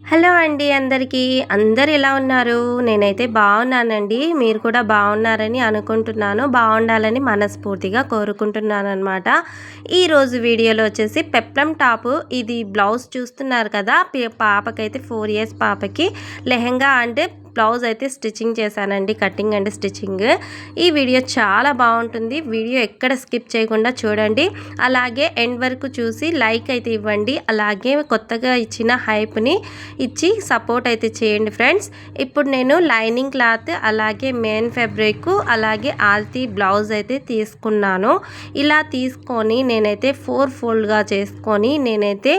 Hello అండి అందరికీ. అందరు ఎలా ఉన్నారు? నేనైతే బాగున్నానండి. మీరు కూడా బాగున్నారని అనుకుంటున్నాను. బాగుండాలని మనస్ఫూర్తిగా కోరుకుంటున్నాననమాట. ఈరోజు వీడియోలో వచ్చేసి పెప్లం టాపు ఇది బ్లౌజ్ చూస్తున్నారు కదా. పాపకైతే 4 ఇయర్స్ పాపకి లెహెంగా అంటే బ్లౌజ్ అయితే స్టిచ్చింగ్ చేశానండి. Cutting and stitching. ఈ వీడియో చాలా బాగుంటుంది. వీడియో ఎక్కడ స్కిప్ చేయకుండా చూడండి. అలాగే ఎండ్ వరకు చూసి లైక్ అయితే ఇవ్వండి. అలాగే కొత్తగా ఇచ్చిన హైప్ని ఇచ్చి సపోర్ట్ అయితే చేయండి ఫ్రెండ్స్. ఇప్పుడు నేను లైనింగ్ క్లాత్ అలాగే మెయిన్ ఫ్యాబ్రిక్ అలాగే ఆల్తీ బ్లౌజ్ అయితే తీసుకున్నాను. ఇలా తీసుకొని నేనైతే 4 ఫోల్డ్గా చేసుకొని నేనైతే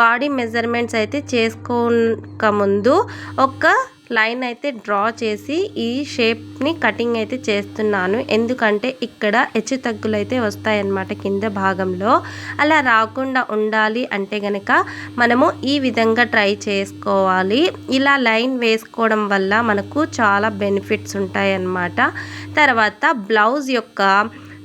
బాడీ మెజర్మెంట్స్ అయితే చేసుకోక ముందు ఒక లైన్ అయితే డ్రా చేసి ఈ షేప్ని కటింగ్ అయితే చేస్తున్నాను. ఎందుకంటే ఇక్కడ హెచ్చు తగ్గులు అయితే వస్తాయన్నమాట కింద భాగంలో. అలా రాకుండా ఉండాలి అంటే గనక మనము ఈ విధంగా ట్రై చేసుకోవాలి. ఇలా లైన్ వేసుకోవడం వల్ల మనకు చాలా బెనిఫిట్స్ ఉంటాయన్నమాట. తర్వాత బ్లౌజ్ యొక్క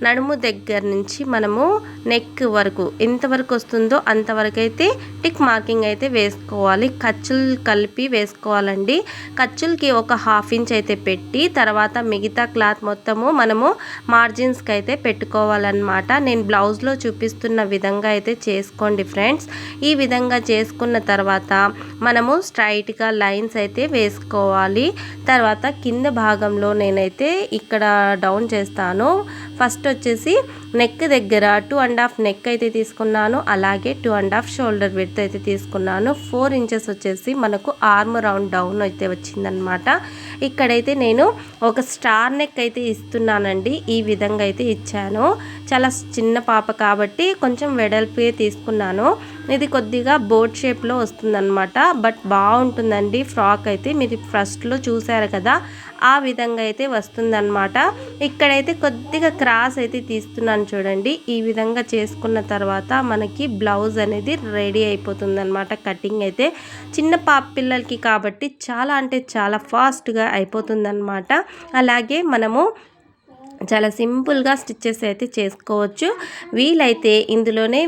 నడుము దగ్గర నుంచి మనము నెక్ వరకు ఎంతవరకు వస్తుందో అంతవరకు అయితే టిక్ మార్కింగ్ అయితే వేసుకోవాలి. ఖర్చులు కలిపి వేసుకోవాలండి. ఖర్చులకి ఒక 1/2 ఇంచ్ అయితే పెట్టి తర్వాత మిగతా క్లాత్ మొత్తము మనము మార్జిన్స్కి అయితే పెట్టుకోవాలన్నమాట. నేను బ్లౌజ్లో చూపిస్తున్న విధంగా అయితే చేసుకోండి ఫ్రెండ్స్. ఈ విధంగా చేసుకున్న తర్వాత మనము స్ట్రైట్గా లైన్స్ అయితే వేసుకోవాలి. తర్వాత కింద భాగంలో నేనైతే ఇక్కడ డౌన్ చేస్తాను. ఫస్ట్ వచ్చేసి నెక్ దగ్గర 2.5 నెక్ అయితే తీసుకున్నాను. అలాగే 2.5 షోల్డర్ విడ్త్ అయితే తీసుకున్నాను. 4 ఇంచెస్ వచ్చేసి మనకు ఆర్మ్ రౌండ్ డౌన్ అయితే వచ్చిందనమాట. ఇక్కడైతే నేను ఒక స్టార్ నెక్ అయితే ఇస్తున్నానండి. ఈ విధంగా అయితే ఇచ్చాను. చాలా చిన్న పాప కాబట్టి కొంచెం వెడల్పే తీసుకున్నాను. ఇది కొద్దిగా బోట్ షేప్లో వస్తుందన్నమాట. బట్ బాగుంటుందండి ఫ్రాక్ అయితే. మీరు ఫస్ట్లో చూసారు కదా, ఆ విధంగా అయితే వస్తుందన్నమాట. ఇక్కడైతే కొద్దిగా క్రాస్ అయితే తీస్తున్నాను చూడండి. ఈ విధంగా చేసుకున్న తర్వాత మనకి బ్లౌజ్ అనేది రెడీ అయిపోతుంది అనమాట. కటింగ్ అయితే చిన్న పాప పిల్లలకి కాబట్టి చాలా అంటే చాలా ఫాస్ట్గా అయిపోతుందన్నమాట. అలాగే మనము చాలా సింపుల్గా స్టిచ్చెస్ అయితే చేసుకోవచ్చు. వీలైతే ఇందులోనే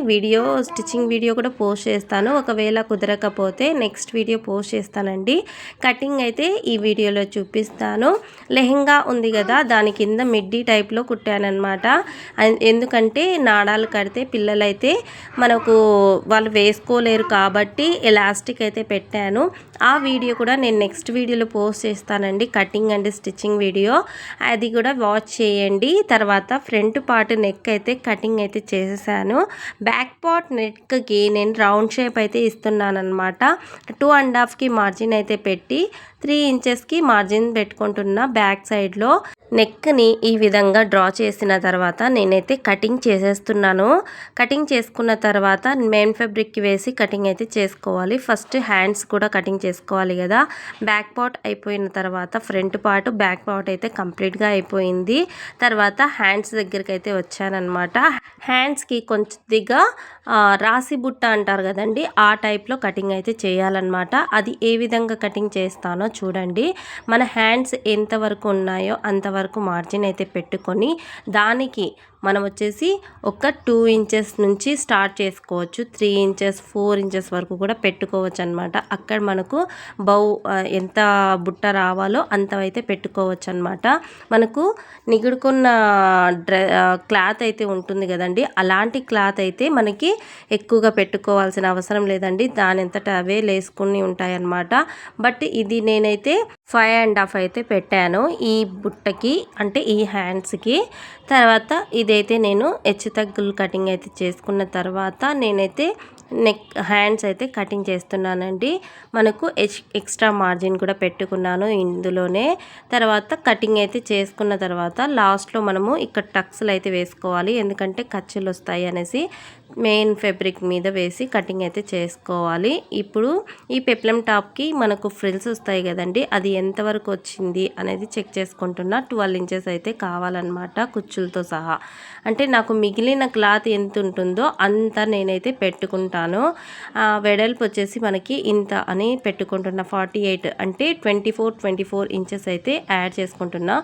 స్టిచ్చింగ్ వీడియో కూడా పోస్ట్ చేస్తాను. ఒకవేళ కుదరకపోతే నెక్స్ట్ వీడియో పోస్ట్ చేస్తానండి. కటింగ్ అయితే ఈ వీడియోలో చూపిస్తాను. లెహెంగా ఉంది కదా, దాని కింద మిడ్డీ టైప్లో కుట్టానమాట. ఎందుకంటే నాడాలు కడితే పిల్లలైతే వాళ్ళు వేసుకోలేరు కాబట్టి ఎలాస్టిక్ అయితే పెట్టాను. ఆ వీడియో కూడా నేను నెక్స్ట్ వీడియోలో పోస్ట్ చేస్తానండి. కటింగ్ అండ్ స్టిచ్చింగ్ వీడియో, అది కూడా వాచ్ చేయండి. తర్వాత ఫ్రంట్ పార్ట్ నెక్ అయితే కటింగ్ అయితే చేసేసాను. బ్యాక్ పార్ట్ నెక్కి నేను రౌండ్ షేప్ అయితే ఇస్తున్నాను అనమాట. 2.5కి మార్జిన్ అయితే పెట్టి 3 ఇంచెస్కి మార్జిన్ పెట్టుకుంటున్నా. బ్యాక్ సైడ్లో నెక్ని ఈ విధంగా డ్రా చేసిన తర్వాత నేనైతే కటింగ్ చేసేస్తున్నాను. కటింగ్ చేసుకున్న తర్వాత మెయిన్ ఫ్యాబ్రిక్కి వేసి కటింగ్ అయితే చేసుకోవాలి. ఫస్ట్ హ్యాండ్స్ కూడా కటింగ్ చేసుకోవాలి కదా. బ్యాక్ పార్ట్ అయిపోయిన తర్వాత ఫ్రంట్ పార్ట్ బ్యాక్ పార్ట్ అయితే కంప్లీట్గా అయిపోయింది. తర్వాత హ్యాండ్స్ దగ్గరికి అయితే వచ్చానమాట. హ్యాండ్స్కి కొద్దిగా రాసి బుట్ట అంటారు కదండి, ఆ టైప్లో కటింగ్ అయితే చేయాలన్నమాట. అది ఏ విధంగా కటింగ్ చేస్తానో చూడండి. మన హ్యాండ్స్ ఎంతవరకు ఉన్నాయో అంతవరకు మార్జిన్ అయితే పెట్టుకొని దానికి మనం వచ్చేసి ఒక 2 ఇంచెస్ నుంచి స్టార్ట్ చేసుకోవచ్చు. 3 ఇంచెస్ 4 ఇంచెస్ వరకు కూడా పెట్టుకోవచ్చు అనమాట. అక్కడ మనకు ఎంత బుట్ట రావాలో అంతవైతే పెట్టుకోవచ్చు అనమాట. మనకు నిగుడుకున్న క్లాత్ అయితే ఉంటుంది కదండి, అలాంటి క్లాత్ అయితే మనకి ఎక్కువగా పెట్టుకోవాల్సిన అవసరం లేదండి. దానంతట అవే లేసుకుని ఉంటాయన్నమాట. బట్ ఇది నేనైతే 5.5 అయితే పెట్టాను ఈ బుట్టకి, అంటే ఈ హ్యాండ్స్కి. తర్వాత ఇదైతే నేను హెచ్చు తగ్గులు కటింగ్ అయితే చేసుకున్న తర్వాత నేనైతే హ్యాండ్స్ అయితే కటింగ్ చేస్తున్నానండి. మనకు ఎక్స్ట్రా మార్జిన్ కూడా పెట్టుకున్నాను ఇందులోనే. తర్వాత కటింగ్ అయితే చేసుకున్న తర్వాత లాస్ట్లో మనము ఇక్కడ టక్స్లు అయితే వేసుకోవాలి. ఎందుకంటే ఖర్చులు వస్తాయి అనేసి మెయిన్ ఫ్యాబ్రిక్ మీద వేసి కటింగ్ అయితే చేసుకోవాలి. ఇప్పుడు ఈ పెప్లం టాప్కి మనకు ఫ్రిల్స్ వస్తాయి కదండి, అది ఎంతవరకు వచ్చింది అనేది చెక్ చేసుకుంటున్నా. 12 ఇంచెస్ అయితే కావాలన్నమాట కుచ్చులతో సహా. అంటే నాకు మిగిలిన క్లాత్ ఎంత ఉంటుందో అంత నేనైతే పెట్టుకుంటాను. వెడల్పు వచ్చేసి మనకి ఇంత అని పెట్టుకుంటున్నా. 48 అంటే 24 ఇంచెస్ అయితే యాడ్ చేసుకుంటున్నా.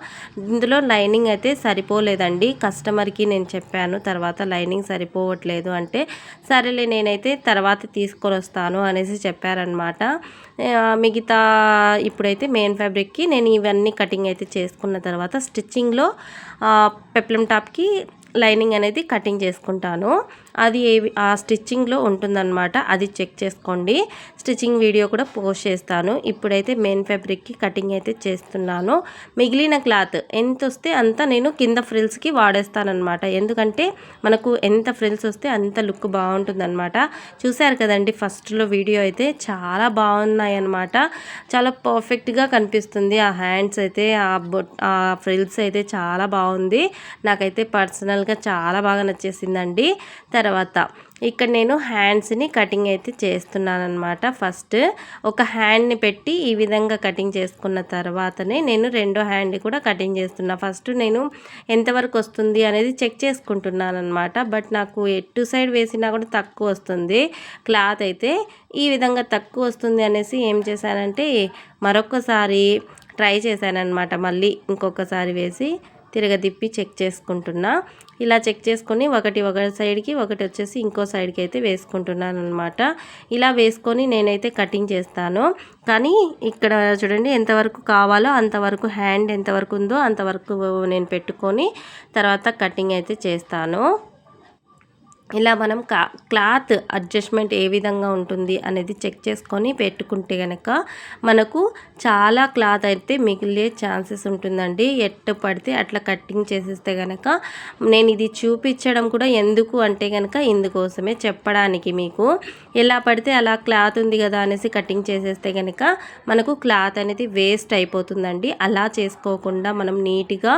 ఇందులో లైనింగ్ అయితే సరిపోలేదండి. కస్టమర్కి నేను చెప్పాను తర్వాత లైనింగ్ సరిపోవట్లేదు అంటే సరేలే నేనైతే తర్వాత తీసుకొని వస్తాను అనేసి చెప్పారనమాట. మిగతా ఇప్పుడైతే మెయిన్ ఫ్యాబ్రిక్కి నేను ఇవన్నీ కటింగ్ అయితే చేసుకున్న తర్వాత స్టిచ్చింగ్లో పెప్లం టాప్కి లైనింగ్ అనేది కటింగ్ చేసుకుంటాను. అది ఆ స్టిచ్చింగ్లో ఉంటుందన్నమాట. అది చెక్ చేసుకోండి. స్టిచ్చింగ్ వీడియో కూడా పోస్ట్ చేస్తాను. ఇప్పుడైతే మెయిన్ ఫ్యాబ్రిక్కి కటింగ్ అయితే చేస్తున్నాను. మిగిలిన క్లాత్ ఎంత వస్తే అంత నేను కింద ఫ్రిల్స్కి వాడేస్తానమాట. ఎందుకంటే మనకు ఎంత ఫ్రిల్స్ వస్తే అంత లుక్ బాగుంటుందన్నమాట. చూసారు కదండి ఫస్ట్లో వీడియో అయితే చాలా బాగున్నాయి అన్నమాట. చాలా పర్ఫెక్ట్గా కనిపిస్తుంది. ఆ హ్యాండ్స్ అయితే ఆ ఫ్రిల్స్ అయితే చాలా బాగుంది. నాకైతే పర్సనల్గా చాలా బాగా నచ్చేసిందండి. తర్వాత ఇక్కడ నేను హ్యాండ్స్ని కటింగ్ అయితే చేస్తున్నాను అనమాట. ఫస్ట్ ఒక హ్యాండ్ని పెట్టి ఈ విధంగా కటింగ్ చేసుకున్న తర్వాతనే నేను రెండో హ్యాండ్ కూడా కటింగ్ చేస్తున్నా. ఫస్ట్ నేను ఎంతవరకు వస్తుంది అనేది చెక్ చేసుకుంటున్నాను అనమాట. బట్ నాకు ఎటు సైడ్ వేసినా కూడా తక్కువ వస్తుంది క్లాత్ అయితే. ఈ విధంగా తక్కువ వస్తుంది అనేసి ఏం చేశానంటే మరొకసారి ట్రై చేశానన్నమాట. మళ్ళీ ఇంకొకసారి వేసి తిరగదిప్పి చెక్ చేసుకుంటున్నా. ఇలా చెక్ చేసుకొని ఒక సైడ్కి ఒకటి వచ్చేసి ఇంకో సైడ్కి అయితే వేసుకుంటున్నాను అనమాట. ఇలా వేసుకొని నేనైతే కటింగ్ చేస్తాను. కానీ ఇక్కడ చూడండి ఎంతవరకు కావాలో అంతవరకు హ్యాండ్ ఎంతవరకు ఉందో అంతవరకు నేను పెట్టుకొని తర్వాత కటింగ్ అయితే చేస్తాను. ఇలా మనం క్లాత్ అడ్జస్ట్మెంట్ ఏ విధంగా ఉంటుంది అనేది చెక్ చేసుకొని పెట్టుకుంటే కనుక మనకు చాలా క్లాత్ అయితే మిగిలే ఛాన్సెస్ ఉంటుందండి. ఎట్టు పడితే అట్లా కటింగ్ చేసేస్తే కనుక నేను ఇది చూపించడం కూడా ఎందుకు అంటే కనుక ఇందుకోసమే చెప్పడానికి మీకు. ఎలా పడితే అలా క్లాత్ ఉంది కదా అనేసి కటింగ్ చేసేస్తే కనుక మనకు క్లాత్ అనేది వేస్ట్ అయిపోతుందండి. అలా చేసుకోకుండా మనం నీట్గా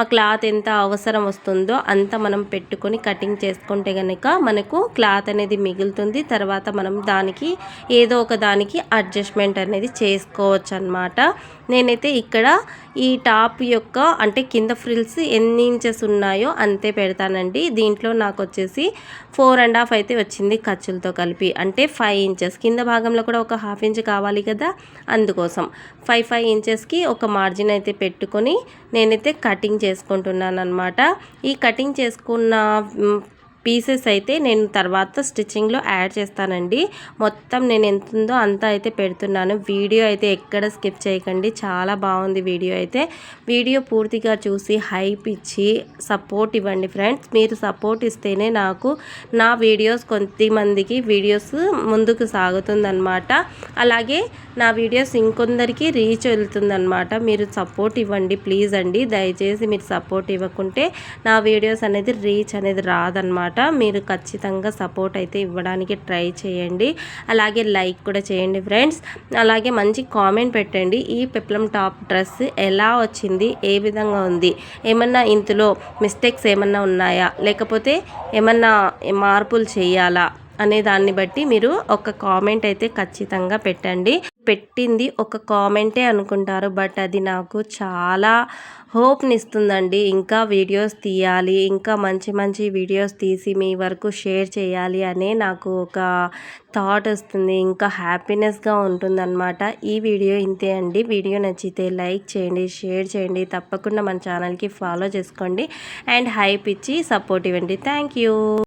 ఆ క్లాత్ ఎంత అవసరం వస్తుందో అంత మనం పెట్టుకొని కటింగ్ చేసుకుంటే కనుక మనకు క్లాత్ అనేది మిగులుతుంది. తర్వాత మనం దానికి ఏదో ఒక దానికి అడ్జస్ట్మెంట్ అనేది చేసుకోవచ్చు అన్నమాట. నేనైతే ఇక్కడ ఈ టాప్ యొక్క అంటే కింద ఫ్రిల్స్ ఎన్ని ఇంచెస్ ఉన్నాయో అంతే పెడతానండి. దీంట్లో నాకు వచ్చేసి 4.5 అయితే వచ్చింది ఖర్చులతో కలిపి. అంటే 5 ఇంచెస్ కింద భాగంలో కూడా ఒక 1/2 ఇంచ్ కావాలి కదా, అందుకోసం 5 ఇంచెస్కి ఒక మార్జిన్ అయితే పెట్టుకొని నేనైతే కటింగ్ చేసుకుంటున్నాను అనమాట. ఈ కటింగ్ చేసుకున్న పీసెస్ అయితే నేను తర్వాత స్టిచ్చింగ్లో యాడ్ చేస్తానండి. మొత్తం నేను ఎంత ఉందో అంతా అయితే పెడుతున్నాను. వీడియో అయితే ఎక్కడ స్కిప్ చేయకండి, చాలా బాగుంది వీడియో అయితే. వీడియో పూర్తిగా చూసి హైప్ ఇచ్చి సపోర్ట్ ఇవ్వండి ఫ్రెండ్స్. మీరు సపోర్ట్ ఇస్తేనే నాకు నా వీడియోస్ కొంతమందికి వీడియోస్ ముందుకు సాగుతుందన్నమాట. అలాగే నా వీడియోస్ ఇంకొందరికి రీచ్ వెళ్తుందన్నమాట. మీరు సపోర్ట్ ఇవ్వండి ప్లీజ్ అండి. దయచేసి మీరు సపోర్ట్ ఇవ్వకుంటే నా వీడియోస్ అనేది రీచ్ అనేది రాదన్నమాట. మీరు ఖచ్చితంగా సపోర్ట్ అయితే ఇవ్వడానికి ట్రై చేయండి. అలాగే లైక్ కూడా చేయండి ఫ్రెండ్స్. అలాగే మంచి కామెంట్ పెట్టండి. ఈ పెప్లం టాప్ డ్రెస్ ఎలా వచ్చింది, ఏ విధంగా ఉంది, ఏమన్నా ఇందులో మిస్టేక్స్ ఏమన్నా ఉన్నాయా, లేకపోతే ఏమన్నా మార్పులు చేయాలా అనే దాన్ని బట్టి మీరు ఒక కామెంట్ అయితే ఖచ్చితంగా పెట్టండి. పెట్టింది ఒక కామెంటే అనుకుంటారు, బట్ అది నాకు చాలా హోప్ని ఇస్తుందండి. ఇంకా వీడియోస్ తీయాలి, ఇంకా మంచి మంచి వీడియోస్ తీసి మీ వరకు షేర్ చేయాలి అనే నాకు ఒక థాట్ వస్తుంది. ఇంకా హ్యాపీనెస్గా ఉంటుందన్నమాట. ఈ వీడియో ఇంతే అండి. వీడియో నచ్చితే లైక్ చేయండి, షేర్ చేయండి, తప్పకుండా మన ఛానల్కి ఫాలో చేసుకోండి అండ్ హైప్ ఇచ్చి సపోర్ట్ ఇవ్వండి. Thank you.